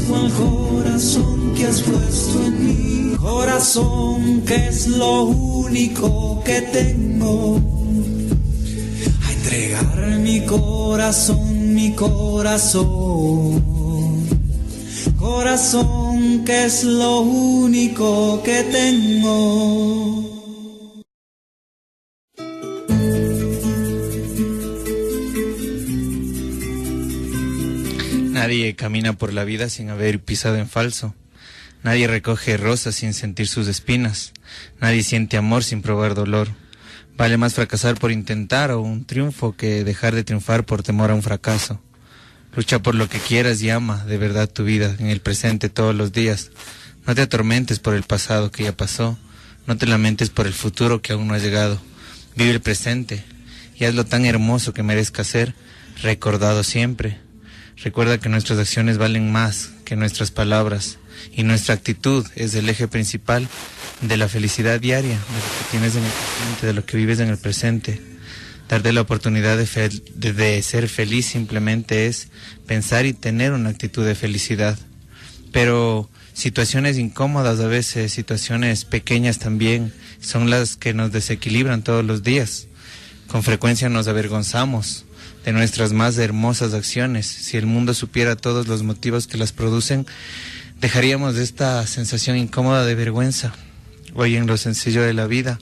agradezco al corazón que has puesto en mí, corazón que es lo único que tengo. A entregar mi corazón, corazón que es lo único que tengo. Nadie camina por la vida sin haber pisado en falso. Nadie recoge rosas sin sentir sus espinas. Nadie siente amor sin probar dolor. Vale más fracasar por intentar o un triunfo que dejar de triunfar por temor a un fracaso. Lucha por lo que quieras y ama de verdad tu vida en el presente todos los días. No te atormentes por el pasado que ya pasó. No te lamentes por el futuro que aún no ha llegado. Vive el presente y haz lo tan hermoso que merezca ser recordado siempre. Recuerda que nuestras acciones valen más que nuestras palabras y nuestra actitud es el eje principal de la felicidad diaria, de lo que tienes en el presente, de lo que vives en el presente. Darte la oportunidad de ser feliz simplemente es pensar y tener una actitud de felicidad. Pero situaciones incómodas a veces, situaciones pequeñas también, son las que nos desequilibran todos los días. Con frecuencia nos avergonzamos de nuestras más hermosas acciones. Si el mundo supiera todos los motivos que las producen, dejaríamos de esta sensación incómoda de vergüenza. Hoy en Lo Sencillo de la Vida,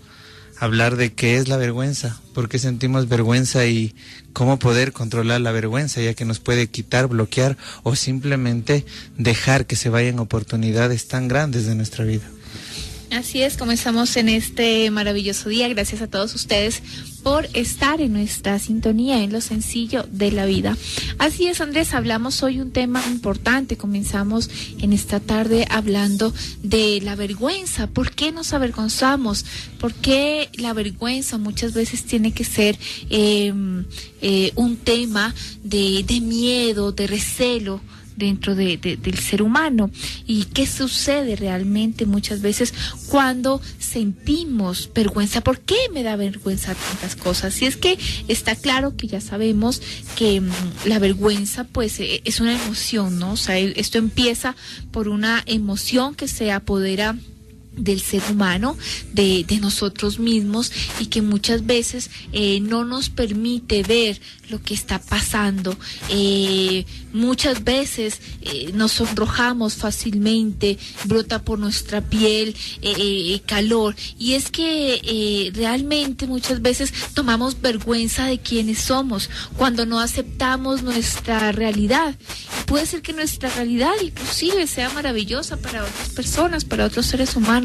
hablar de qué es la vergüenza, por qué sentimos vergüenza y cómo poder controlar la vergüenza, ya que nos puede quitar, bloquear o simplemente dejar que se vayan oportunidades tan grandes de nuestra vida. Así es, comenzamos en este maravilloso día. Gracias a todos ustedes por estar en nuestra sintonía en Lo Sencillo de la Vida. Así es, Andrés, hablamos hoy un tema importante. Comenzamos en esta tarde hablando de la vergüenza. ¿Por qué nos avergonzamos? ¿Por qué la vergüenza muchas veces tiene que ser un tema de miedo, de recelo dentro del ser humano? ¿Y qué sucede realmente muchas veces cuando sentimos vergüenza? ¿Por qué me da vergüenza tantas cosas? Si es que está claro que ya sabemos que la vergüenza pues es una emoción, ¿no? O sea, esto empieza por una emoción que se apodera del ser humano, de nosotros mismos, y que muchas veces no nos permite ver lo que está pasando. Muchas veces nos sonrojamos fácilmente, brota por nuestra piel calor, y es que realmente muchas veces tomamos vergüenza de quiénes somos cuando no aceptamos nuestra realidad. Puede ser que nuestra realidad inclusive sea maravillosa para otras personas, para otros seres humanos,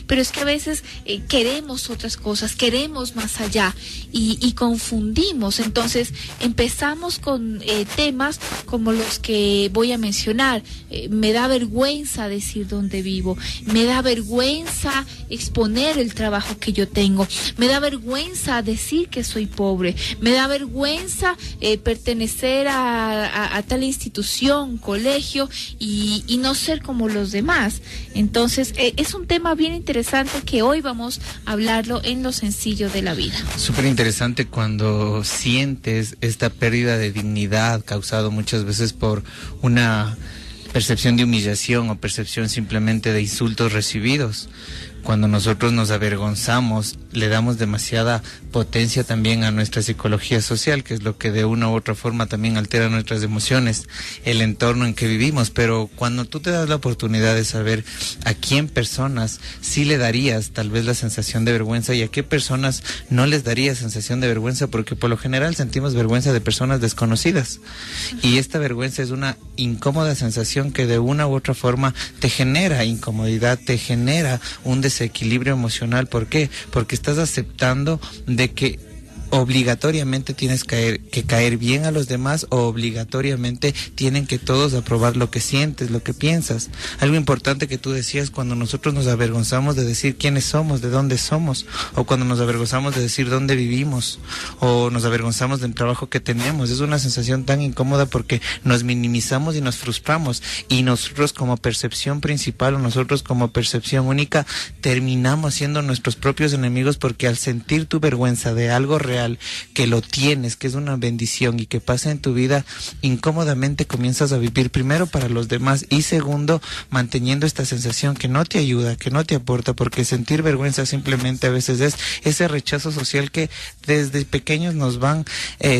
pero es que a veces queremos otras cosas, queremos más allá y confundimos. Entonces empezamos con temas como los que voy a mencionar. Me da vergüenza decir dónde vivo, me da vergüenza exponer el trabajo que yo tengo, me da vergüenza decir que soy pobre, me da vergüenza pertenecer a tal institución, colegio y no ser como los demás. Entonces es un tema bien interesante que hoy vamos a hablarlo en Lo Sencillo de la Vida. Súper interesante cuando sientes esta pérdida de dignidad causado muchas veces por una percepción de humillación o percepción simplemente de insultos recibidos. Cuando nosotros nos avergonzamos, le damos demasiada potencia también a nuestra psicología social, que es lo que de una u otra forma también altera nuestras emociones, el entorno en que vivimos. Pero cuando tú te das la oportunidad de saber a quién personas sí le darías tal vez la sensación de vergüenza y a qué personas no les darías sensación de vergüenza, porque por lo general sentimos vergüenza de personas desconocidas. Y esta vergüenza es una incómoda sensación que de una u otra forma te genera incomodidad, te genera un desequilibrio emocional. ¿Por qué? Porque estás aceptando de que obligatoriamente tienes que caer bien a los demás, o obligatoriamente tienen que todos aprobar lo que sientes, lo que piensas. Algo importante que tú decías, cuando nosotros nos avergonzamos de decir quiénes somos, de dónde somos, o cuando nos avergonzamos de decir dónde vivimos, o nos avergonzamos del trabajo que tenemos, es una sensación tan incómoda porque nos minimizamos y nos frustramos, y nosotros como percepción principal o nosotros como percepción única terminamos siendo nuestros propios enemigos, porque al sentir tu vergüenza de algo real real, que lo tienes, que es una bendición y que pasa en tu vida, incómodamente comienzas a vivir primero para los demás y segundo, manteniendo esta sensación que no te ayuda, que no te aporta, porque sentir vergüenza simplemente a veces es ese rechazo social que desde pequeños nos van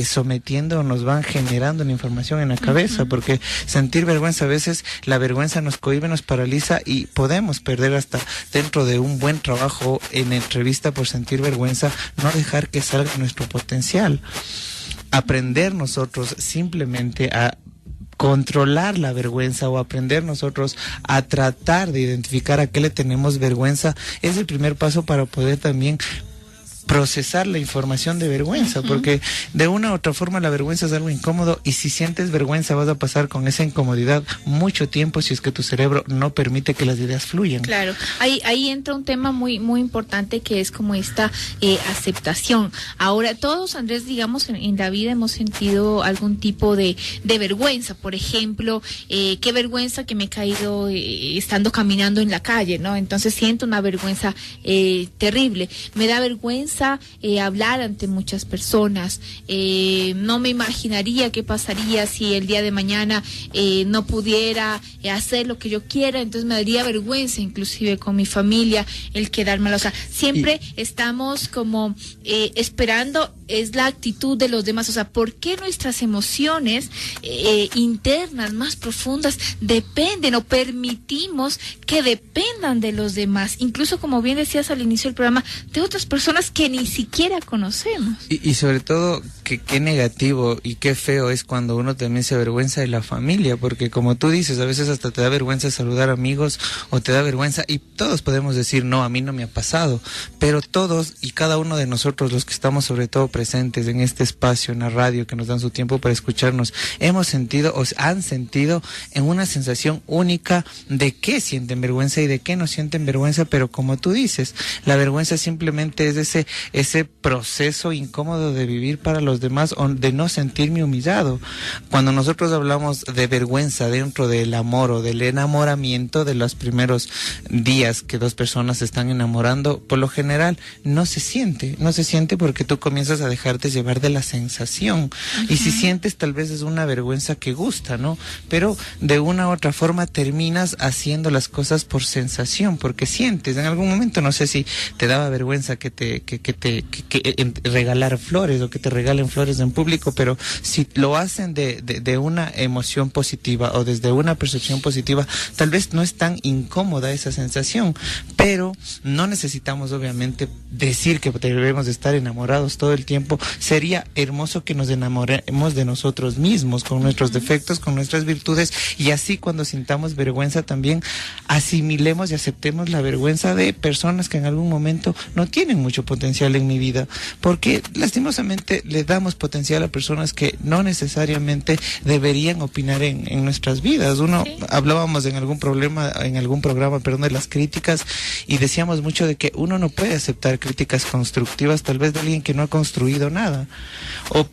sometiendo, nos van generando una información en la cabeza, porque sentir vergüenza a veces, la vergüenza nos cohíbe, nos paraliza y podemos perder hasta dentro de un buen trabajo en entrevista por sentir vergüenza, no dejar que salga nuestro potencial. Aprender nosotros simplemente a controlar la vergüenza o aprender nosotros a tratar de identificar a qué le tenemos vergüenza es el primer paso para poder también procesar la información de vergüenza, porque de una u otra forma la vergüenza es algo incómodo y si sientes vergüenza vas a pasar con esa incomodidad mucho tiempo si es que tu cerebro no permite que las ideas fluyan. Claro, ahí entra un tema muy importante que es como esta aceptación. Ahora, todos, Andrés, digamos, en la vida hemos sentido algún tipo de vergüenza. Por ejemplo, qué vergüenza que me he caído estando caminando en la calle, ¿no? Entonces siento una vergüenza terrible. Me da vergüenza hablar ante muchas personas. No me imaginaría qué pasaría si el día de mañana no pudiera hacer lo que yo quiera, entonces me daría vergüenza inclusive con mi familia el quedarme. O sea, siempre estamos como esperando, es la actitud de los demás. O sea, ¿por qué nuestras emociones internas más profundas dependen o permitimos que dependan de los demás? Incluso, como bien decías al inicio del programa, de otras personas que ni siquiera conocemos. Y sobre todo, qué negativo y qué feo es cuando uno también se avergüenza de la familia, porque como tú dices, a veces hasta te da vergüenza saludar amigos o te da vergüenza, y todos podemos decir, no, a mí no me ha pasado, pero todos y cada uno de nosotros, los que estamos sobre todo presentes en este espacio, en la radio, que nos dan su tiempo para escucharnos, hemos sentido o han sentido en una sensación única de qué sienten vergüenza y de qué no sienten vergüenza, pero como tú dices, la vergüenza simplemente es ese proceso incómodo de vivir para los demás o de no sentirme humillado. Cuando nosotros hablamos de vergüenza dentro del amor o del enamoramiento, de los primeros días que dos personas se están enamorando, por lo general no se siente porque tú comienzas a dejarte llevar de la sensación. Y si sientes, tal vez es una vergüenza que gusta, ¿no? Pero de una u otra forma terminas haciendo las cosas por sensación, porque sientes en algún momento, no sé si te daba vergüenza que regalar flores o que te regalen flores en público, pero si lo hacen de una emoción positiva o desde una percepción positiva, tal vez no es tan incómoda esa sensación, pero no necesitamos obviamente decir que debemos de estar enamorados todo el tiempo. Sería hermoso que nos enamoremos de nosotros mismos, con nuestros defectos, con nuestras virtudes, y así cuando sintamos vergüenza también asimilemos y aceptemos la vergüenza de personas que en algún momento no tienen mucho potencial en mi vida, porque lastimosamente le damos potencial a personas que no necesariamente deberían opinar en nuestras vidas. Hablábamos en algún programa, de las críticas, y decíamos mucho de que uno no puede aceptar críticas constructivas tal vez de alguien que no ha construido nada, o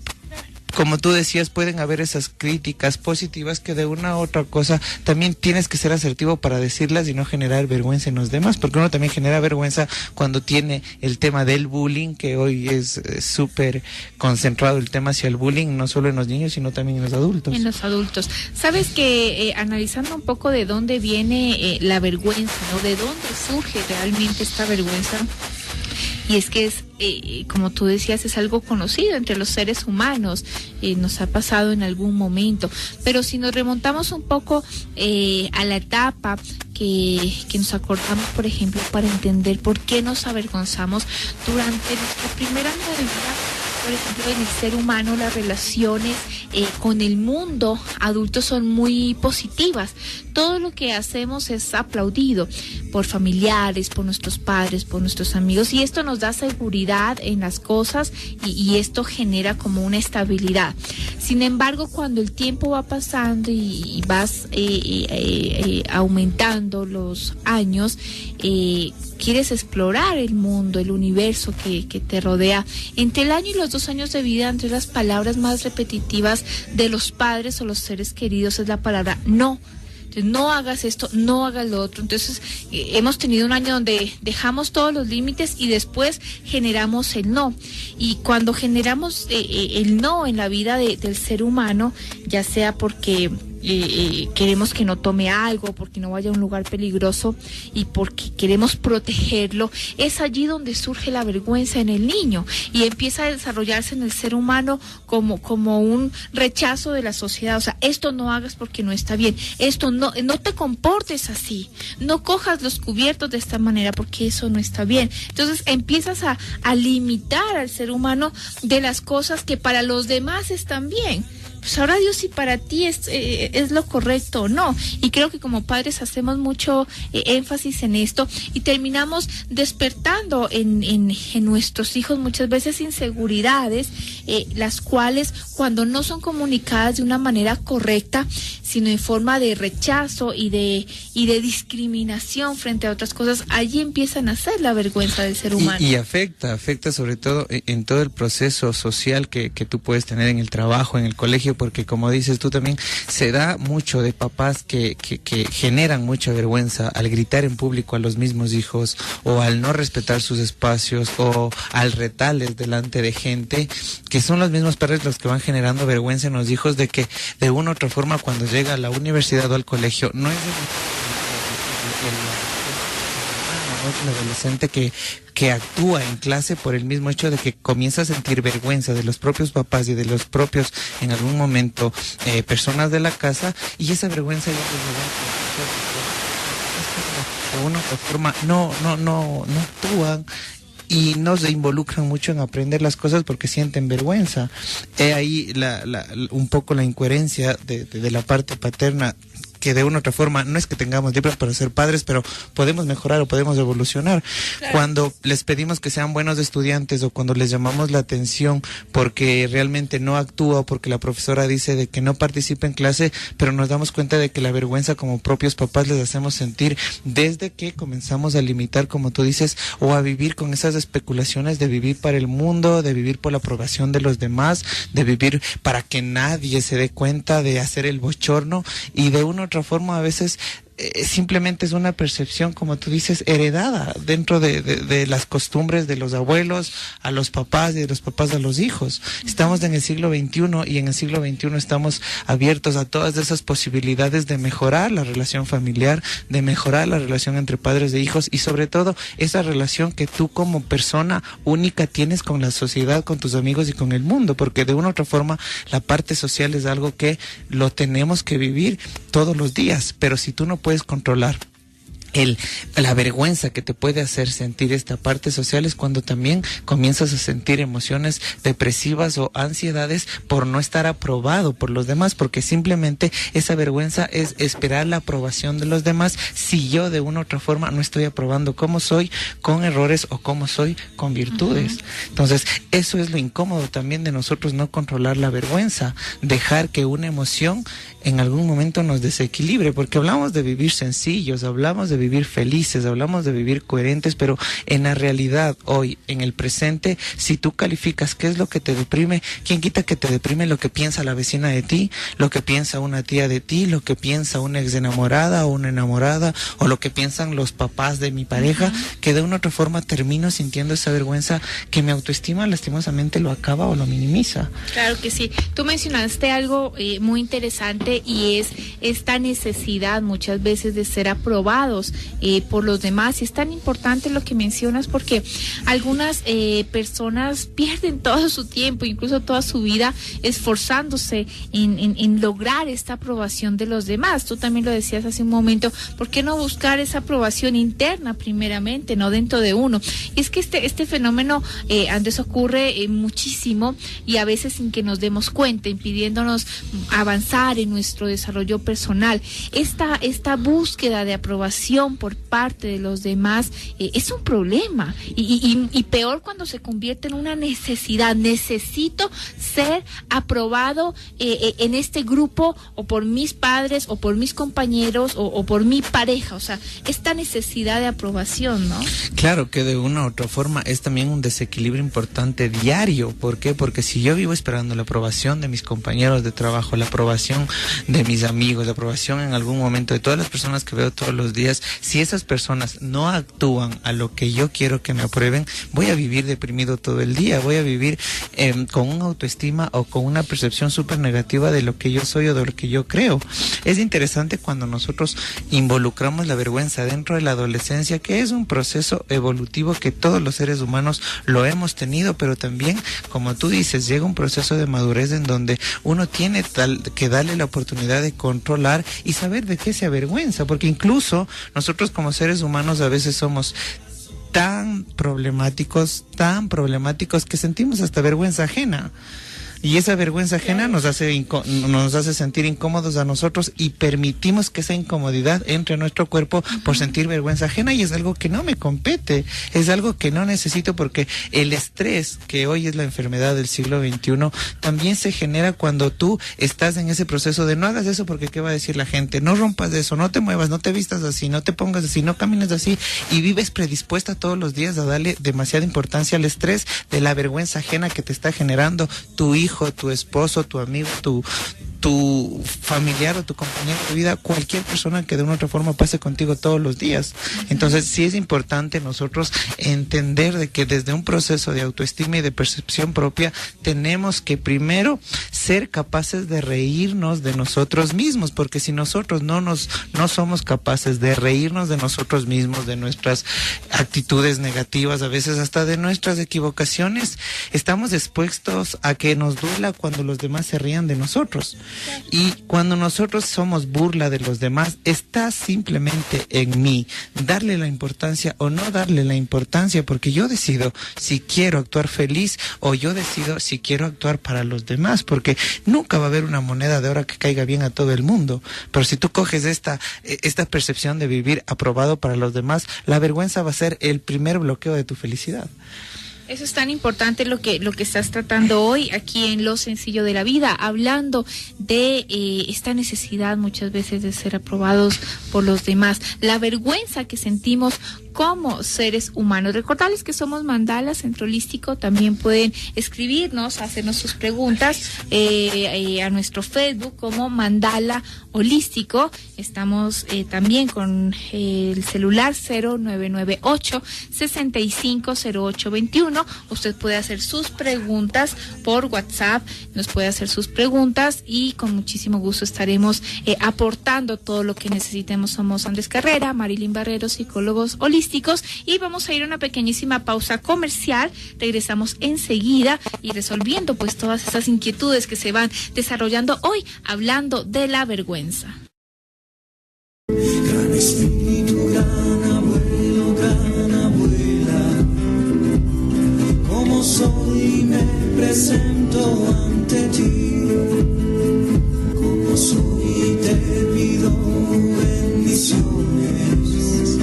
como tú decías, pueden haber esas críticas positivas que de una u otra cosa también tienes que ser asertivo para decirlas y no generar vergüenza en los demás, porque uno también genera vergüenza cuando tiene el tema del bullying, que hoy es súper concentrado el tema hacia el bullying, no solo en los niños, sino también en los adultos. En los adultos. Sabes que analizando un poco de dónde viene la vergüenza, ¿no? De dónde surge realmente esta vergüenza. Y es que es, como tú decías, es algo conocido entre los seres humanos, nos ha pasado en algún momento. Pero si nos remontamos un poco a la etapa que nos acordamos, por ejemplo, para entender por qué nos avergonzamos durante nuestra primera año de vida. Por ejemplo, en el ser humano las relaciones con el mundo adulto son muy positivas. Todo lo que hacemos es aplaudido por familiares, por nuestros padres, por nuestros amigos, y esto nos da seguridad en las cosas y esto genera como una estabilidad. Sin embargo, cuando el tiempo va pasando y vas aumentando los años, quieres explorar el mundo, el universo que te rodea. Entre el año y los 2 años de vida, entre las palabras más repetitivas de los padres o los seres queridos es la palabra no. Entonces, no hagas esto, no hagas lo otro. Entonces, hemos tenido un año donde dejamos todos los límites y después generamos el no. Y cuando generamos el no en la vida del ser humano, ya sea porque queremos que no tome algo, porque no vaya a un lugar peligroso y porque queremos protegerlo, es allí donde surge la vergüenza en el niño y empieza a desarrollarse en el ser humano como un rechazo de la sociedad. O sea, esto no hagas porque no está bien, esto no te comportes así, no cojas los cubiertos de esta manera porque eso no está bien. Entonces empiezas a limitar al ser humano de las cosas que para los demás están bien. Pues ahora Dios, si para ti es lo correcto o no. Y creo que como padres hacemos mucho énfasis en esto y terminamos despertando en nuestros hijos muchas veces inseguridades, las cuales cuando no son comunicadas de una manera correcta, sino en forma de rechazo y de discriminación frente a otras cosas, allí empiezan a ser la vergüenza del ser humano. Y afecta sobre todo en todo el proceso social que tú puedes tener en el trabajo, en el colegio, porque como dices tú también, se da mucho de papás que generan mucha vergüenza al gritar en público a los mismos hijos, o al no respetar sus espacios, o al retarles delante de gente, que son los mismos padres los que van generando vergüenza en los hijos de que de una u otra forma cuando llega a la universidad o al colegio no es el adolescente que actúa en clase por el mismo hecho de que comienza a sentir vergüenza de los propios papás y de los propios, en algún momento, personas de la casa, y esa vergüenza ya de una otra forma no actúan y no se involucran mucho en aprender las cosas porque sienten vergüenza. Ahí un poco la incoherencia de la parte paterna, que de una u otra forma no es que tengamos libros para ser padres, pero podemos mejorar o podemos evolucionar. Claro. Cuando les pedimos que sean buenos estudiantes o cuando les llamamos la atención porque realmente no actúa o porque la profesora dice de que no participa en clase, pero nos damos cuenta de que la vergüenza como propios papás les hacemos sentir desde que comenzamos a limitar, como tú dices, o a vivir con esas especulaciones de vivir para el mundo, de vivir por la aprobación de los demás, de vivir para que nadie se dé cuenta, de hacer el bochorno, y de una otra forma a veces simplemente es una percepción, como tú dices, heredada dentro de las costumbres de los abuelos a los papás y de los papás a los hijos. Estamos en el siglo XXI y en el siglo XXI estamos abiertos a todas esas posibilidades de mejorar la relación familiar, de mejorar la relación entre padres e hijos y sobre todo esa relación que tú como persona única tienes con la sociedad, con tus amigos y con el mundo, porque de una u otra forma la parte social es algo que lo tenemos que vivir todos los días, pero si tú no puedes controlar la vergüenza que te puede hacer sentir esta parte social es cuando también comienzas a sentir emociones depresivas o ansiedades por no estar aprobado por los demás, porque simplemente esa vergüenza es esperar la aprobación de los demás si yo de una u otra forma no estoy aprobando cómo soy con errores o cómo soy con virtudes. Entonces, eso es lo incómodo también de nosotros, no controlar la vergüenza, dejar que una emoción en algún momento nos desequilibre, porque hablamos de vivir sencillos, hablamos de vivir felices, hablamos de vivir coherentes, pero en la realidad hoy, en el presente, si tú calificas qué es lo que te deprime, ¿quién quita que te deprime lo que piensa la vecina de ti, lo que piensa una tía de ti, lo que piensa una ex enamorada o una enamorada, o lo que piensan los papás de mi pareja, que de una u otra forma termino sintiendo esa vergüenza que mi autoestima lastimosamente lo acaba o lo minimiza? Claro que sí. Tú mencionaste algo muy interesante y es esta necesidad muchas veces de ser aprobados por los demás, y es tan importante lo que mencionas porque algunas personas pierden todo su tiempo, incluso toda su vida esforzándose en lograr esta aprobación de los demás. Tú también lo decías hace un momento, ¿por qué no buscar esa aprobación interna primeramente, no dentro de uno? Y es que este fenómeno, Andrés, ocurre muchísimo y a veces sin que nos demos cuenta, impidiéndonos avanzar en nuestro desarrollo personal. Esta búsqueda de aprobación aprobación por parte de los demás es un problema y peor cuando se convierte en una necesidad. Necesito ser aprobado en este grupo, o por mis padres, o por mis compañeros, o por mi pareja. O sea, esta necesidad de aprobación, ¿no? Claro que de una u otra forma es también un desequilibrio importante diario. ¿Por qué? Porque si yo vivo esperando la aprobación de mis compañeros de trabajo, la aprobación de mis amigos, la aprobación en algún momento de todas las personas que veo todos los días, si esas personas no actúan a lo que yo quiero que me aprueben, voy a vivir deprimido todo el día, voy a vivir con una autoestima o con una percepción súper negativa de lo que yo soy o de lo que yo creo. Es interesante cuando nosotros involucramos la vergüenza dentro de la adolescencia, que es un proceso evolutivo que todos los seres humanos lo hemos tenido, pero también, como tú dices, llega un proceso de madurez en donde uno tiene que darle la oportunidad de controlar y saber de qué se avergüenza, porque incluso nosotros como seres humanos a veces somos tan problemáticos que sentimos hasta vergüenza ajena. Y esa vergüenza ajena nos hace sentir incómodos a nosotros y permitimos que esa incomodidad entre a nuestro cuerpo por sentir vergüenza ajena, y es algo que no me compete, es algo que no necesito, porque el estrés, que hoy es la enfermedad del siglo XXI, también se genera cuando tú estás en ese proceso de no hagas eso porque qué va a decir la gente, no rompas eso, no te muevas, no te vistas así, no te pongas así, no camines así, y vives predispuesta todos los días a darle demasiada importancia al estrés de la vergüenza ajena que te está generando tu hijo, tu esposo, tu amigo, tu familiar o tu compañero de vida, cualquier persona que de una u otra forma pase contigo todos los días. Entonces sí es importante nosotros entender de que desde un proceso de autoestima y de percepción propia tenemos que primero ser capaces de reírnos de nosotros mismos, porque si nosotros no somos capaces de reírnos de nosotros mismos, de nuestras actitudes negativas, a veces hasta de nuestras equivocaciones, estamos expuestos a que nos duela cuando los demás se rían de nosotros. Y cuando nosotros somos burla de los demás, está simplemente en mí darle la importancia o no darle la importancia, porque yo decido si quiero actuar feliz o yo decido si quiero actuar para los demás, porque nunca va a haber una moneda de oro que caiga bien a todo el mundo. Pero si tú coges esta percepción de vivir aprobado para los demás, la vergüenza va a ser el primer bloqueo de tu felicidad. Eso es tan importante lo que estás tratando hoy aquí en Lo Sencillo de la Vida, hablando de esta necesidad muchas veces de ser aprobados por los demás, la vergüenza que sentimos como seres humanos. Recordarles que somos Mandala Centro Holístico. También pueden escribirnos, hacernos sus preguntas a nuestro Facebook como Mandala Holístico. Estamos también con el celular 0998-650821. Usted puede hacer sus preguntas por WhatsApp, nos puede hacer sus preguntas y con muchísimo gusto estaremos aportando todo lo que necesitemos. Somos Andrés Carrera, Marilyn Barrero, psicólogos holísticos, y vamos a ir a una pequeñísima pausa comercial. Regresamos enseguida y resolviendo pues todas esas inquietudes que se van desarrollando hoy, hablando de la vergüenza. Gran espíritu, gran abuelo, gran abuela, como soy me presento ante ti, como soy te pido bendiciones,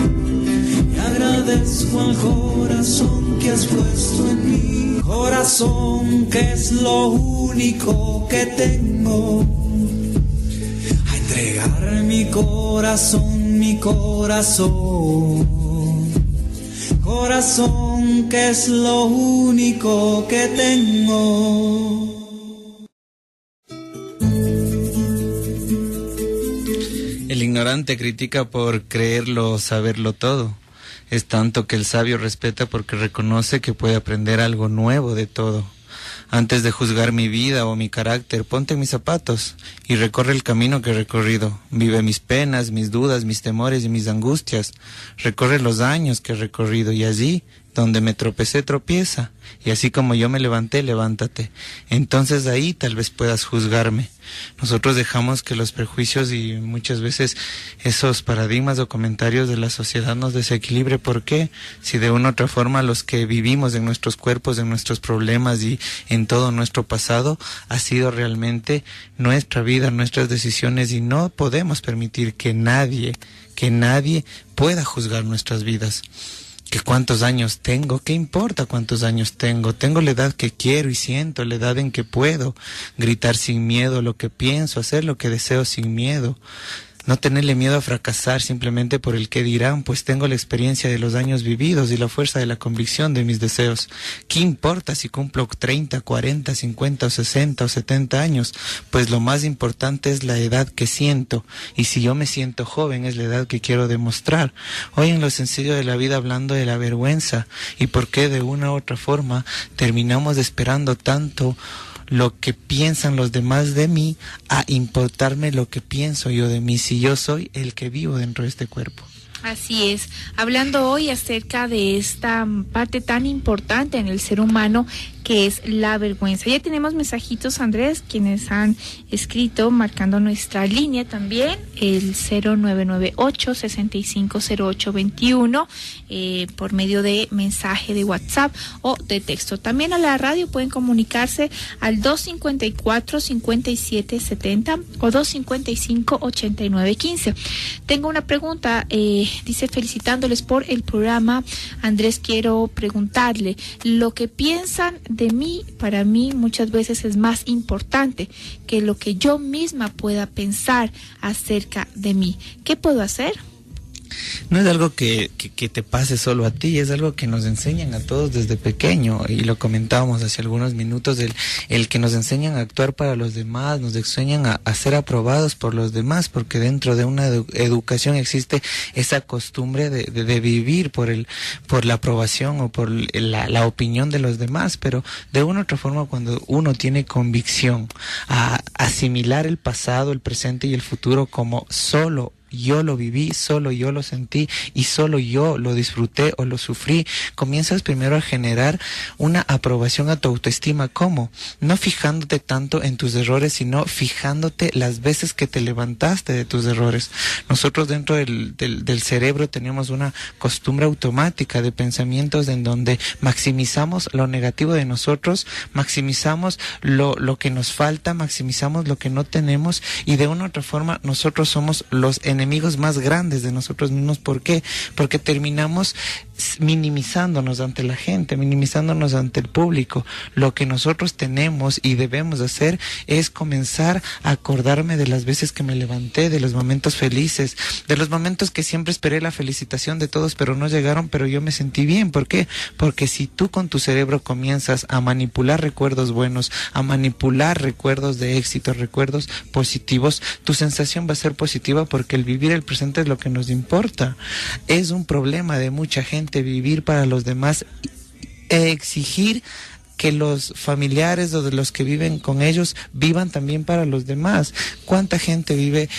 y agradezco al corazón que has puesto en mí, corazón que es lo único que tengo. Entregar mi corazón, corazón que es lo único que tengo. El ignorante critica por creerlo o saberlo todo. Es tanto que el sabio respeta porque reconoce que puede aprender algo nuevo de todo. Antes de juzgar mi vida o mi carácter, ponte en mis zapatos y recorre el camino que he recorrido. Vive mis penas, mis dudas, mis temores y mis angustias. Recorre los años que he recorrido y allí, donde me tropecé, tropieza, y así como yo me levanté, levántate. Entonces ahí tal vez puedas juzgarme. Nosotros dejamos que los prejuicios y muchas veces esos paradigmas o comentarios de la sociedad nos desequilibre. ¿Por qué? Si de una u otra forma los que vivimos en nuestros cuerpos, en nuestros problemas y en todo nuestro pasado, ha sido realmente nuestra vida, nuestras decisiones, y no podemos permitir que nadie pueda juzgar nuestras vidas. ¿Que cuántos años tengo? ¿Qué importa cuántos años tengo? Tengo la edad que quiero y siento, la edad en que puedo gritar sin miedo lo que pienso, hacer lo que deseo sin miedo. No tenerle miedo a fracasar simplemente por el qué dirán, pues tengo la experiencia de los años vividos y la fuerza de la convicción de mis deseos. ¿Qué importa si cumplo 30, 40, 50 o 60 o 70 años? Pues lo más importante es la edad que siento, y si yo me siento joven es la edad que quiero demostrar. Hoy en lo sencillo de la vida, hablando de la vergüenza y por qué de una u otra forma terminamos esperando tanto lo que piensan los demás de mí a importarme lo que pienso yo de mí, si yo soy el que vivo dentro de este cuerpo. Así es, hablando hoy acerca de esta parte tan importante en el ser humano que es la vergüenza. Ya tenemos mensajitos, Andrés, quienes han escrito marcando nuestra línea también, el 0998-650821, por medio de mensaje de WhatsApp o de texto. También a la radio pueden comunicarse al 254-5770 o 255-8915. Tengo una pregunta, dice, felicitándoles por el programa. Andrés, quiero preguntarle, lo que piensan de mí, para mí muchas veces es más importante que lo que yo misma pueda pensar acerca de mí. ¿Qué puedo hacer? No es algo que te pase solo a ti, es algo que nos enseñan a todos desde pequeño, y lo comentábamos hace algunos minutos, el que nos enseñan a actuar para los demás, nos enseñan a ser aprobados por los demás, porque dentro de una educación existe esa costumbre de vivir por la aprobación o por la opinión de los demás. Pero de una u otra forma, cuando uno tiene convicción a asimilar el pasado, el presente y el futuro como solo yo lo viví, solo yo lo sentí y solo yo lo disfruté o lo sufrí, comienzas primero a generar una aprobación a tu autoestima. ¿Cómo? No fijándote tanto en tus errores, sino fijándote las veces que te levantaste de tus errores. Nosotros dentro del cerebro tenemos una costumbre automática de pensamientos en donde maximizamos lo negativo de nosotros, maximizamos lo que nos falta, maximizamos lo que no tenemos, y de una u otra forma nosotros somos los enemigos más grandes de nosotros mismos. ¿Por qué? Porque terminamos minimizándonos ante la gente, minimizándonos ante el público. Lo que nosotros tenemos y debemos hacer es comenzar a acordarme de las veces que me levanté, de los momentos felices, de los momentos que siempre esperé la felicitación de todos, pero no llegaron, pero yo me sentí bien. ¿Por qué? Porque si tú con tu cerebro comienzas a manipular recuerdos buenos, a manipular recuerdos de éxito, recuerdos positivos, tu sensación va a ser positiva, porque el vivir el presente es lo que nos importa. Es un problema de mucha gente vivir para los demás e exigir que los familiares o de los que viven con ellos vivan también para los demás. ¿Cuánta gente vive,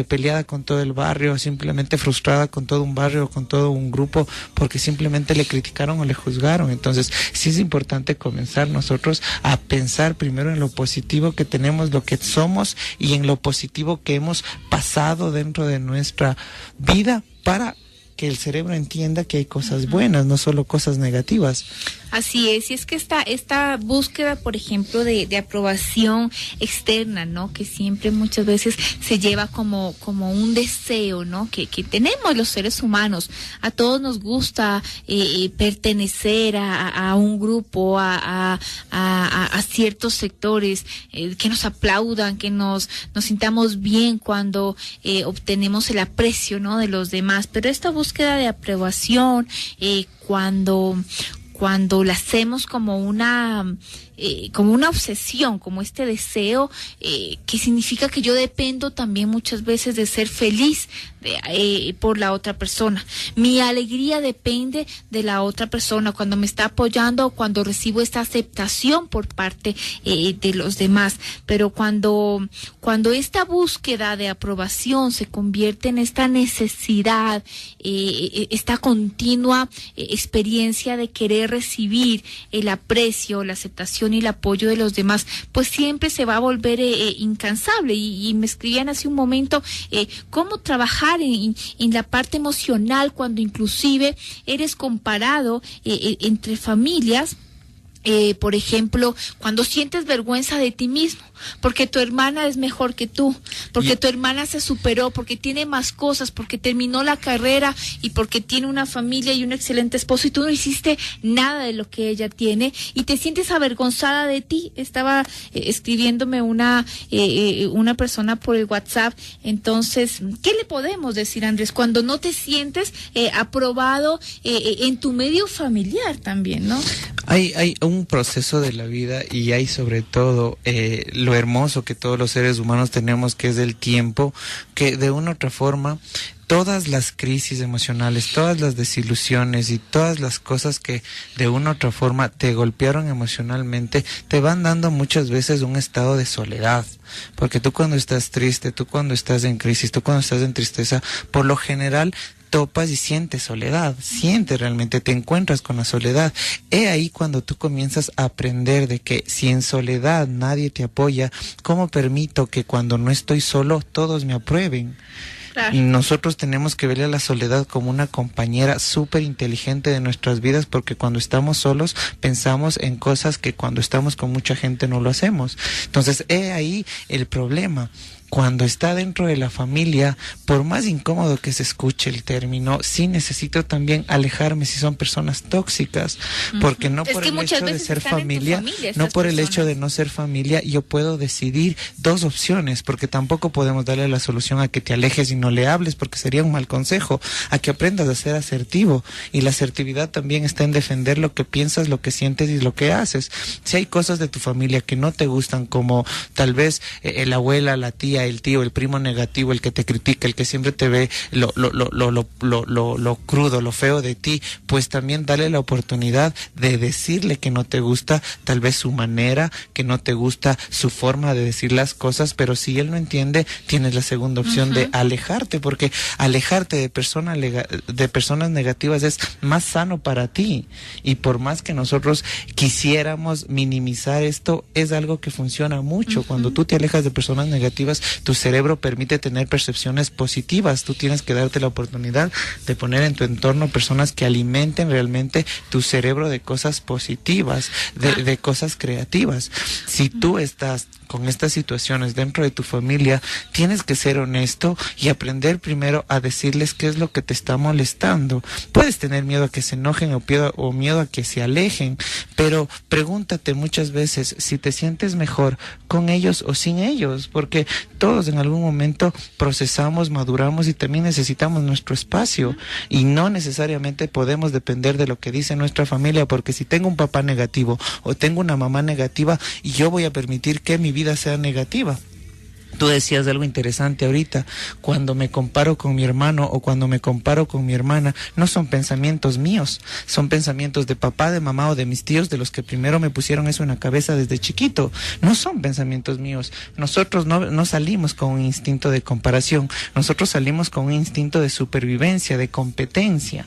peleada con todo el barrio, simplemente frustrada con todo un barrio o con todo un grupo porque simplemente le criticaron o le juzgaron? Entonces, sí es importante comenzar nosotros a pensar primero en lo positivo que tenemos, lo que somos, y en lo positivo que hemos pasado dentro de nuestra vida, para que el cerebro entienda que hay cosas buenas, no solo cosas negativas. Así es, y es que esta búsqueda, por ejemplo, de aprobación externa, ¿no? Que siempre muchas veces se lleva como un deseo, ¿no? Que tenemos los seres humanos. A todos nos gusta pertenecer a un grupo, a ciertos sectores, que nos aplaudan, que nos sintamos bien cuando obtenemos el aprecio, ¿no? De los demás. Pero esta búsqueda de aprobación, cuando la hacemos como una obsesión, como este deseo, que significa que yo dependo también muchas veces de ser feliz por la otra persona. Mi alegría depende de la otra persona, cuando me está apoyando o cuando recibo esta aceptación por parte de los demás. Pero cuando esta búsqueda de aprobación se convierte en esta necesidad, esta continua experiencia de querer recibir el aprecio, la aceptación y el apoyo de los demás, pues siempre se va a volver incansable. Y me escribían hace un momento cómo trabajar en la parte emocional cuando inclusive eres comparado entre familias. Por ejemplo, cuando sientes vergüenza de ti mismo, porque tu hermana es mejor que tú, porque tu hermana se superó, porque tiene más cosas, porque terminó la carrera y porque tiene una familia y un excelente esposo y tú no hiciste nada de lo que ella tiene y te sientes avergonzada de ti. Estaba escribiéndome una persona por el WhatsApp. Entonces, ¿qué le podemos decir, Andrés, cuando no te sientes aprobado en tu medio familiar también, ¿no? Hay un proceso de la vida y hay sobre todo lo hermoso que todos los seres humanos tenemos, que es el tiempo, que de una u otra forma todas las crisis emocionales, todas las desilusiones y todas las cosas que de una u otra forma te golpearon emocionalmente, te van dando muchas veces un estado de soledad. Porque tú cuando estás triste, tú cuando estás en crisis, tú cuando estás en tristeza, por lo general topas y sientes soledad, realmente, te encuentras con la soledad. He ahí cuando tú comienzas a aprender de que si en soledad nadie te apoya, ¿cómo permito que cuando no estoy solo todos me aprueben? Claro. Y nosotros tenemos que verle a la soledad como una compañera súper inteligente de nuestras vidas, porque cuando estamos solos pensamos en cosas que cuando estamos con mucha gente no lo hacemos. Entonces, he ahí el problema. Cuando está dentro de la familia, por más incómodo que se escuche el término, sí necesito también alejarme si son personas tóxicas, porque no por el hecho de ser familia, no por el hecho de no ser familia, yo puedo decidir dos opciones, porque tampoco podemos darle la solución a que te alejes y no le hables, porque sería un mal consejo, a que aprendas a ser asertivo, y la asertividad también está en defender lo que piensas, lo que sientes y lo que haces. Si hay cosas de tu familia que no te gustan, como tal vez la abuela, la tía, el tío, el primo negativo, el que te critica, el que siempre te ve lo crudo, lo feo de ti, pues también dale la oportunidad de decirle que no te gusta tal vez su manera, que no te gusta su forma de decir las cosas, pero si él no entiende, tienes la segunda opción de alejarte, porque alejarte de personas negativas es más sano para ti. Y por más que nosotros quisiéramos minimizar esto, es algo que funciona mucho. Cuando tú te alejas de personas negativas, tu cerebro permite tener percepciones positivas. Tú tienes que darte la oportunidad de poner en tu entorno personas que alimenten realmente tu cerebro de cosas positivas, de cosas creativas. Si tú estás con estas situaciones dentro de tu familia, tienes que ser honesto y aprender primero a decirles qué es lo que te está molestando. Puedes tener miedo a que se enojen o miedo a que se alejen, pero pregúntate muchas veces si te sientes mejor con ellos o sin ellos, porque todos en algún momento procesamos, maduramos y también necesitamos nuestro espacio, y no necesariamente podemos depender de lo que dice nuestra familia, porque si tengo un papá negativo o tengo una mamá negativa, yo voy a permitir que mi vida sea negativa. Tú decías algo interesante ahorita, cuando me comparo con mi hermano o cuando me comparo con mi hermana, no son pensamientos míos, son pensamientos de papá, de mamá o de mis tíos, de los que primero me pusieron eso en la cabeza desde chiquito. No son pensamientos míos. Nosotros no salimos con un instinto de comparación, nosotros salimos con un instinto de supervivencia, de competencia,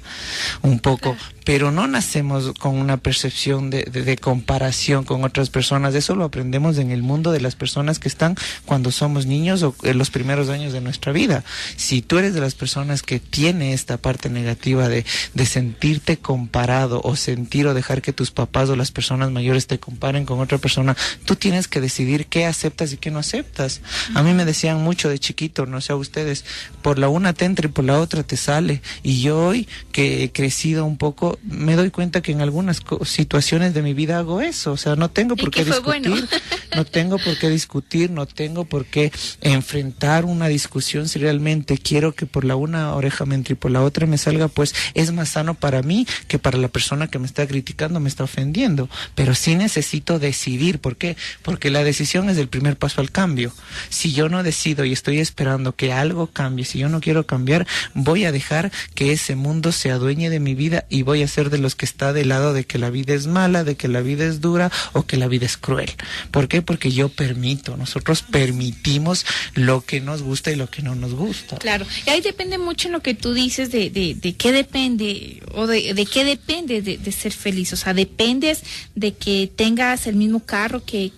un poco, pero no nacemos con una percepción de comparación con otras personas. Eso lo aprendemos en el mundo de las personas que están cuando somos niños o en los primeros años de nuestra vida. Si tú eres de las personas que tiene esta parte negativa de sentirte comparado o sentir o dejar que tus papás o las personas mayores te comparen con otra persona, tú tienes que decidir qué aceptas y qué no aceptas. A mí me decían mucho de chiquito, no sé a ustedes, por la una te entra y por la otra te sale. Y yo hoy que he crecido un poco, me doy cuenta que en algunas situaciones de mi vida hago eso. O sea, no tengo por qué discutir, no tengo por qué discutir, no tengo por qué que enfrentar una discusión si realmente quiero que por la una oreja me entre y por la otra me salga, pues es más sano para mí que para la persona que me está criticando, me está ofendiendo. Pero sí necesito decidir. ¿Por qué? Porque la decisión es el primer paso al cambio. Si yo no decido y estoy esperando que algo cambie, si yo no quiero cambiar, voy a dejar que ese mundo se adueñe de mi vida y voy a ser de los que está del lado de que la vida es mala, de que la vida es dura o que la vida es cruel. ¿Por qué? Porque yo permito, nosotros permitimos lo que nos gusta y lo que no nos gusta. Claro, y ahí depende mucho en lo que tú dices de qué depende o de qué depende de ser feliz. O sea, dependes de que tengas el mismo carro que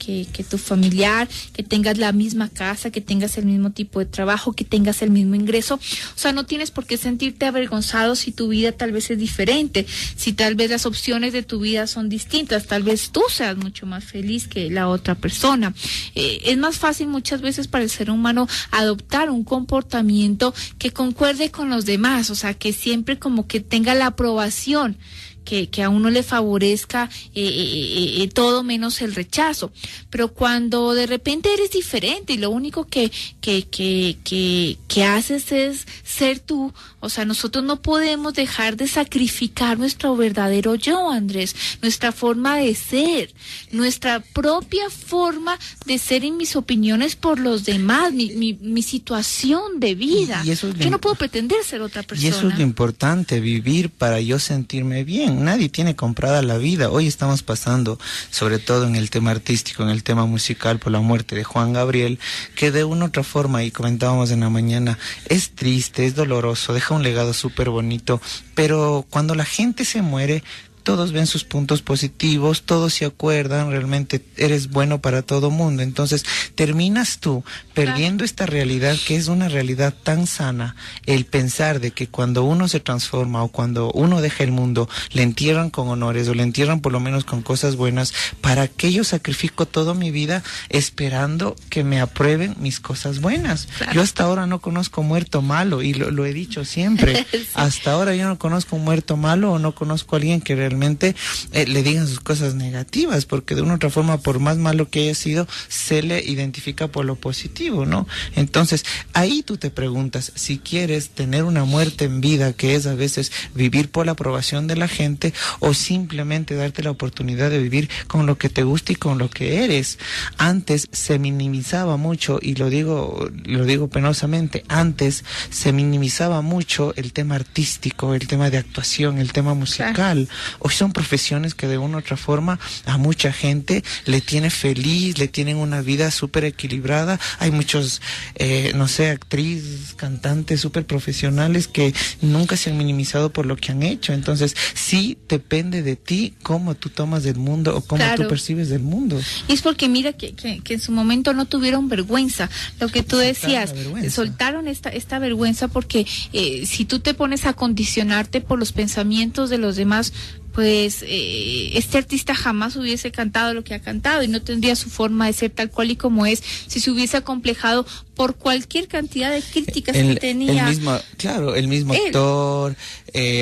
tu familiar, que tengas la misma casa, que tengas el mismo tipo de trabajo, que tengas el mismo ingreso. O sea, no tienes por qué sentirte avergonzado si tu vida tal vez es diferente, si tal vez las opciones de tu vida son distintas, tal vez tú seas mucho más feliz que la otra persona. Es más fácil muchas veces para el ser humano adoptar un comportamiento que concuerde con los demás, o sea, que siempre como que tenga la aprobación, que a uno le favorezca todo menos el rechazo. Pero cuando de repente eres diferente y lo único que haces es ser tú, o sea, nosotros no podemos dejar de sacrificar nuestro verdadero yo, Andrés, nuestra forma de ser, nuestra propia forma de ser en mis opiniones por los demás, mi situación de vida. Y eso es yo no puedo pretender ser otra persona. Y eso es lo importante, vivir para yo sentirme bien. Nadie tiene comprada la vida. Hoy estamos pasando, sobre todo en el tema artístico, en el tema musical, por la muerte de Juan Gabriel, que de una u otra forma, y comentábamos en la mañana, es triste, es doloroso, deja un legado súper bonito, pero cuando la gente se muere, todos ven sus puntos positivos, todos se acuerdan, realmente eres bueno para todo mundo. Entonces terminas tú perdiendo esta realidad que es una realidad tan sana, el pensar de que cuando uno se transforma o cuando uno deja el mundo, le entierran con honores o le entierran por lo menos con cosas buenas. ¿Para qué yo sacrifico toda mi vida esperando que me aprueben mis cosas buenas? Claro. Yo hasta ahora no conozco muerto malo y lo he dicho siempre. Sí. Hasta ahora yo no conozco un muerto malo o no conozco a alguien que realmente le digan sus cosas negativas, porque de una u otra forma, por más malo que haya sido, se le identifica por lo positivo, ¿no? Entonces, ahí tú te preguntas si quieres tener una muerte en vida, que es a veces vivir por la aprobación de la gente, o simplemente darte la oportunidad de vivir con lo que te gusta y con lo que eres. Antes se minimizaba mucho, y lo digo penosamente, antes se minimizaba mucho el tema artístico, el tema de actuación, el tema musical. Hoy son profesiones que de una u otra forma a mucha gente le tiene feliz, le tienen una vida súper equilibrada. Hay muchos, actrices, cantantes súper profesionales que nunca se han minimizado por lo que han hecho. Entonces, sí depende de ti cómo tú tomas del mundo o cómo tú percibes del mundo. Y es porque mira que en su momento no tuvieron vergüenza. Lo que tú decías, soltaron esta vergüenza porque si tú te pones a condicionarte por los pensamientos de los demás, pues este artista jamás hubiese cantado lo que ha cantado y no tendría su forma de ser tal cual y como es si se hubiese acomplejado por cualquier cantidad de críticas que tenía. El mismo actor,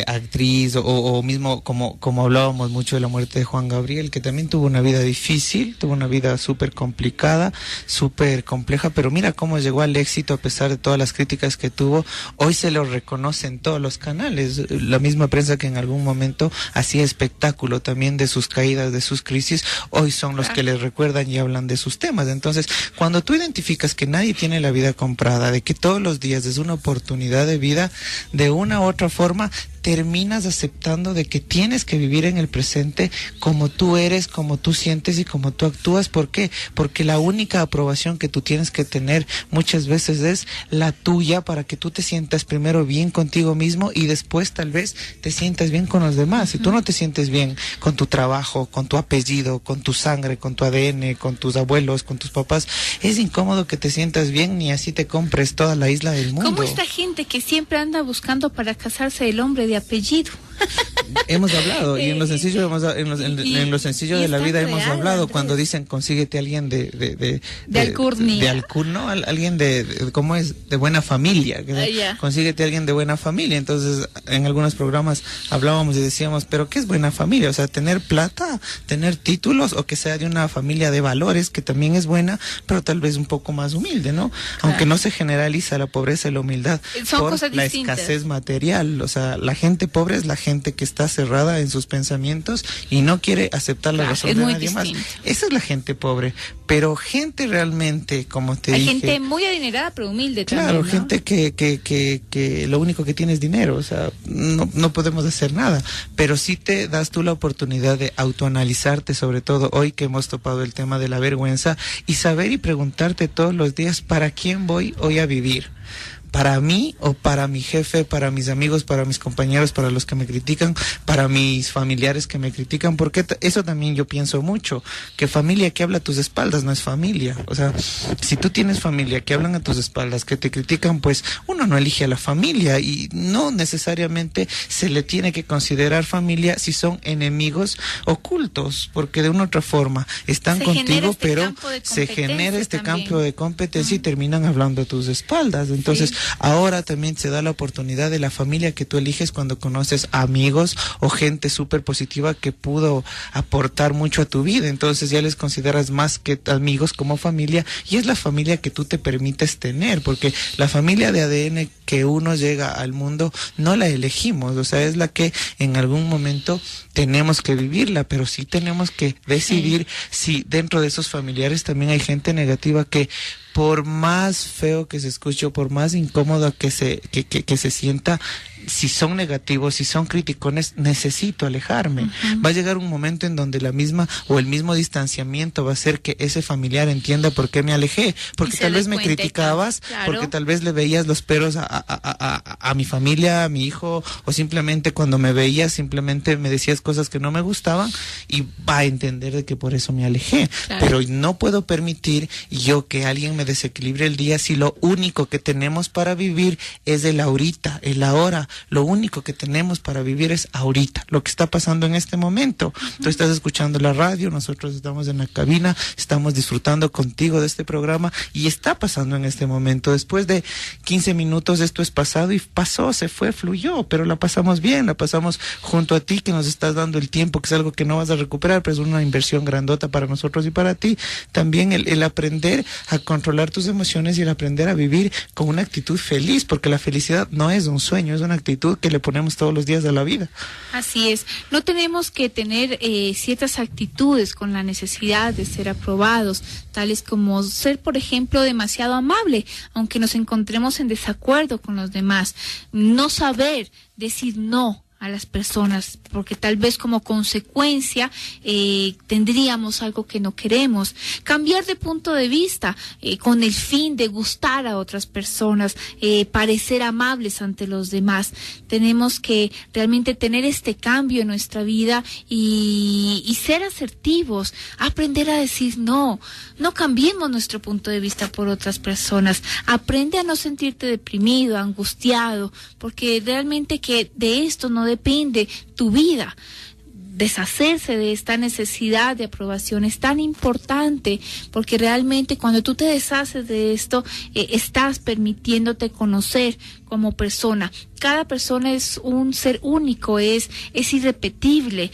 actriz o mismo como hablábamos mucho de la muerte de Juan Gabriel, que también tuvo una vida difícil, tuvo una vida súper complicada, súper compleja, pero mira cómo llegó al éxito a pesar de todas las críticas que tuvo. Hoy se lo reconoce en todos los canales, la misma prensa que en algún momento hacía espectáculo también de sus caídas, de sus crisis, hoy son los que les recuerdan y hablan de sus temas. Entonces, cuando tú identificas que nadie tiene la vida comprada, de que todos los días es una oportunidad de vida, de una u otra forma terminas aceptando de que tienes que vivir en el presente como tú eres, como tú sientes y como tú actúas. ¿Por qué? Porque la única aprobación que tú tienes que tener muchas veces es la tuya, para que tú te sientas primero bien contigo mismo y después tal vez te sientas bien con los demás. Si tú no te sientes bien con tu trabajo, con tu apellido, con tu sangre, con tu ADN, con tus abuelos, con tus papás, es incómodo que te sientas bien ni así te compres toda la isla del mundo. ¿Cómo esta gente que siempre anda buscando para casarse el hombre de apellido? hemos hablado, y en los sencillos en los sencillos de la vida hemos hablado, Andrés. Cuando dicen consíguete a alguien de alcurnia, ¿no? Alguien ¿cómo es? De buena familia, consíguete a alguien de buena familia. Entonces, en algunos programas hablábamos y decíamos, pero ¿qué es buena familia? O sea, tener plata, tener títulos, o que sea de una familia de valores, que también es buena, pero tal vez un poco más humilde, ¿no? Claro. Aunque no se generaliza la pobreza y la humildad por la escasez material. O sea, la gente pobre es la gente que está cerrada en sus pensamientos y no quiere aceptar la razón de nadie más. Esa es la gente pobre. Pero gente realmente, como te dije... Hay gente muy adinerada, pero humilde también, claro, ¿no? gente que lo único que tiene es dinero. O sea, no podemos hacer nada. Pero sí te das tú la oportunidad de autoanalizarte, sobre todo hoy que hemos topado el tema de la vergüenza, y saber y preguntarte todos los días, ¿para quién voy hoy a vivir? ¿Para mí o para mi jefe, para mis amigos, para mis compañeros, para los que me critican, para mis familiares que me critican? Porque eso también yo pienso mucho, que familia que habla a tus espaldas no es familia. O sea, si tú tienes familia que hablan a tus espaldas, que te critican, pues uno no elige a la familia, y no necesariamente se le tiene que considerar familia si son enemigos ocultos, porque de una u otra forma están contigo, pero se genera este campo de competencia y terminan hablando a tus espaldas. Entonces, ahora también se da la oportunidad de la familia que tú eliges cuando conoces amigos o gente súper positiva que pudo aportar mucho a tu vida. Entonces ya les consideras más que amigos como familia, y es la familia que tú te permites tener, porque la familia de ADN que uno llega al mundo no la elegimos. O sea, es la que en algún momento tenemos que vivirla, pero sí tenemos que decidir si dentro de esos familiares también hay gente negativa que, por más feo que se escuche, por más incómodo que se sienta, si son negativos, si son criticones, necesito alejarme. Va a llegar un momento en donde la misma o el mismo distanciamiento va a hacer que ese familiar entienda por qué me alejé, porque tal vez me criticabas, porque tal vez le veías los peros a mi familia, a mi hijo, o simplemente cuando me veías simplemente me decías cosas que no me gustaban, y va a entender de que por eso me alejé. Pero no puedo permitir yo que alguien me desequilibre el día, si lo único que tenemos para vivir es el ahorita, el ahora. Lo único que tenemos para vivir es ahorita, lo que está pasando en este momento. Tú estás escuchando la radio, nosotros estamos en la cabina, estamos disfrutando contigo de este programa, y está pasando en este momento. Después de 15 minutos esto es pasado, y pasó, se fue, fluyó, pero la pasamos bien, la pasamos junto a ti, que nos estás dando el tiempo, que es algo que no vas a recuperar, pero es una inversión grandota para nosotros y para ti. También el aprender a controlar tus emociones y el aprender a vivir con una actitud feliz, porque la felicidad no es un sueño, es una actitud que le ponemos todos los días a la vida. Así es, no tenemos que tener ciertas actitudes con la necesidad de ser aprobados, tales como ser, por ejemplo, demasiado amable, aunque nos encontremos en desacuerdo con los demás, no saber decir no a las personas, porque tal vez como consecuencia tendríamos algo que no queremos. Cambiar de punto de vista con el fin de gustar a otras personas, parecer amables ante los demás. Tenemos que realmente tener este cambio en nuestra vida y ser asertivos, aprender a decir no. No cambiemos nuestro punto de vista por otras personas. Aprende a no sentirte deprimido, angustiado, porque realmente que de esto no depende tu vida. Deshacerse de esta necesidad de aprobación es tan importante, porque realmente cuando tú te deshaces de esto, estás permitiéndote conocer como persona. Cada persona es un ser único, es irrepetible,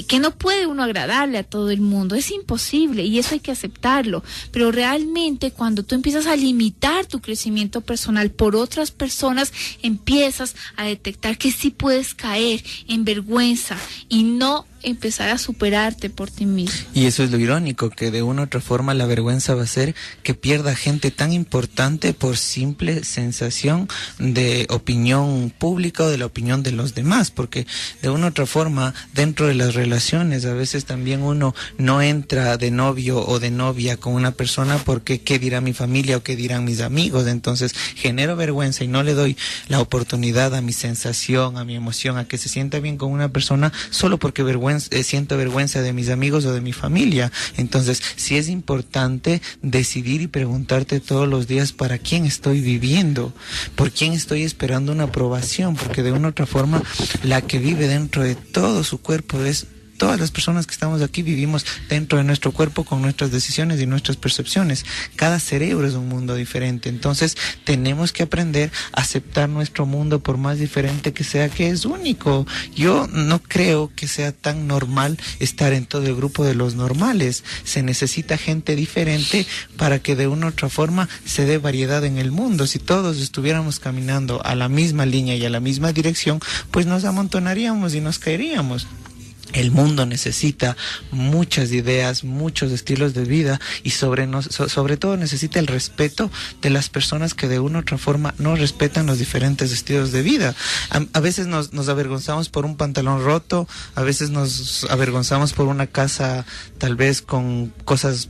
que no puede uno agradarle a todo el mundo, es imposible, y eso hay que aceptarlo. Pero realmente cuando tú empiezas a limitar tu crecimiento personal por otras personas, empiezas a detectar que sí puedes caer en vergüenza y no empezar a superarte por ti mismo. Y eso es lo irónico, que de una u otra forma la vergüenza va a hacer que pierda gente tan importante por simple sensación de opinión pública o de la opinión de los demás, porque de una u otra forma dentro de las relaciones a veces también uno no entra de novio o de novia con una persona porque qué dirá mi familia o qué dirán mis amigos. Entonces genero vergüenza y no le doy la oportunidad a mi sensación, a mi emoción, a que se sienta bien con una persona, solo porque vergüenza siento vergüenza de mis amigos o de mi familia. Entonces, sí es importante decidir y preguntarte todos los días para quién estoy viviendo, por quién estoy esperando una aprobación, porque de una u otra forma la que vive dentro de todo su cuerpo es... Todas las personas que estamos aquí vivimos dentro de nuestro cuerpo con nuestras decisiones y nuestras percepciones. Cada cerebro es un mundo diferente. Entonces tenemos que aprender a aceptar nuestro mundo por más diferente que sea, que es único. Yo no creo que sea tan normal estar en todo el grupo de los normales. Se necesita gente diferente para que de una u otra forma se dé variedad en el mundo. Si todos estuviéramos caminando a la misma línea y a la misma dirección, pues nos amontonaríamos y nos caeríamos. El mundo necesita muchas ideas, muchos estilos de vida y sobre todo necesita el respeto de las personas que de una u otra forma no respetan los diferentes estilos de vida. A veces nos avergonzamos por un pantalón roto, a veces nos avergonzamos por una casa tal vez con cosas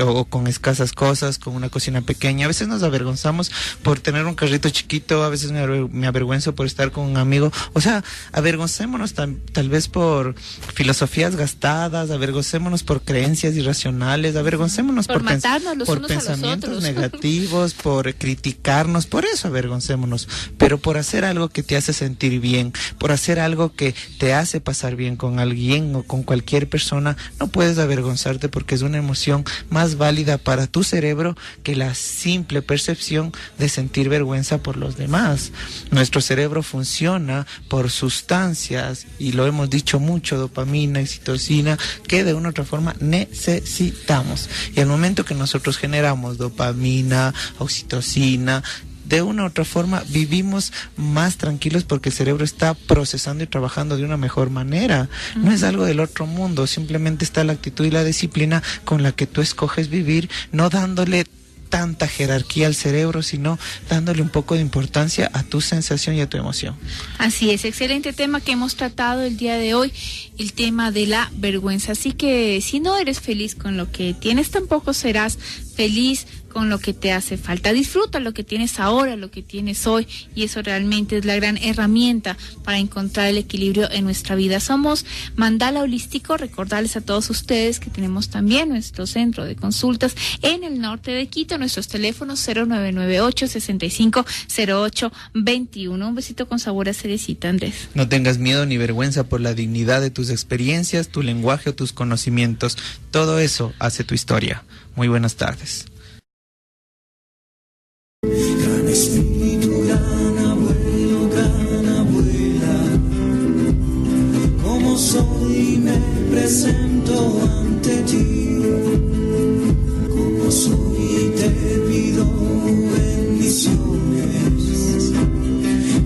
o con escasas cosas, con una cocina pequeña. A veces nos avergonzamos por tener un carrito chiquito, a veces me avergüenzo por estar con un amigo. O sea, avergoncémonos tal vez por filosofías gastadas, avergoncémonos por creencias irracionales, avergoncémonos por matarnos los por unos a los pensamientos otros. negativos, por criticarnos, por eso avergoncémonos. Pero por hacer algo que te hace sentir bien, por hacer algo que te hace pasar bien con alguien o con cualquier persona, no puedes avergonzarte porque es una emoción más válida para tu cerebro que la simple percepción de sentir vergüenza por los demás. Nuestro cerebro funciona por sustancias, y lo hemos dicho mucho, dopamina, oxitocina, que de una u otra forma necesitamos. Y al momento que nosotros generamos dopamina, oxitocina, de una u otra forma vivimos más tranquilos porque el cerebro está procesando y trabajando de una mejor manera. No es algo del otro mundo, simplemente está la actitud y la disciplina con la que tú escoges vivir, no dándole tanta jerarquía al cerebro, sino dándole un poco de importancia a tu sensación y a tu emoción. Así es, excelente tema que hemos tratado el día de hoy, el tema de la vergüenza. Así que si no eres feliz con lo que tienes, tampoco serás feliz con lo que te hace falta. Disfruta lo que tienes ahora, lo que tienes hoy, y eso realmente es la gran herramienta para encontrar el equilibrio en nuestra vida. Somos Mandala Holístico. Recordarles a todos ustedes que tenemos también nuestro centro de consultas en el norte de Quito. Nuestros teléfonos 0998-650821. Un besito con sabor a cerecita, Andrés. No tengas miedo ni vergüenza por la dignidad de tus experiencias, tu lenguaje o tus conocimientos. Todo eso hace tu historia. Muy buenas tardes. Gran espíritu, gran abuelo, gran abuela, como soy me presento ante ti, como soy te pido bendiciones,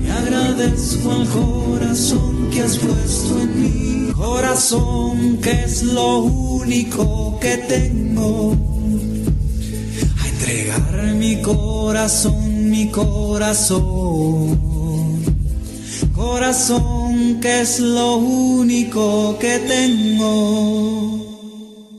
y agradezco al corazón que has puesto en mí, corazón que es lo único que tengo. Entregar mi corazón, corazón que es lo único que tengo.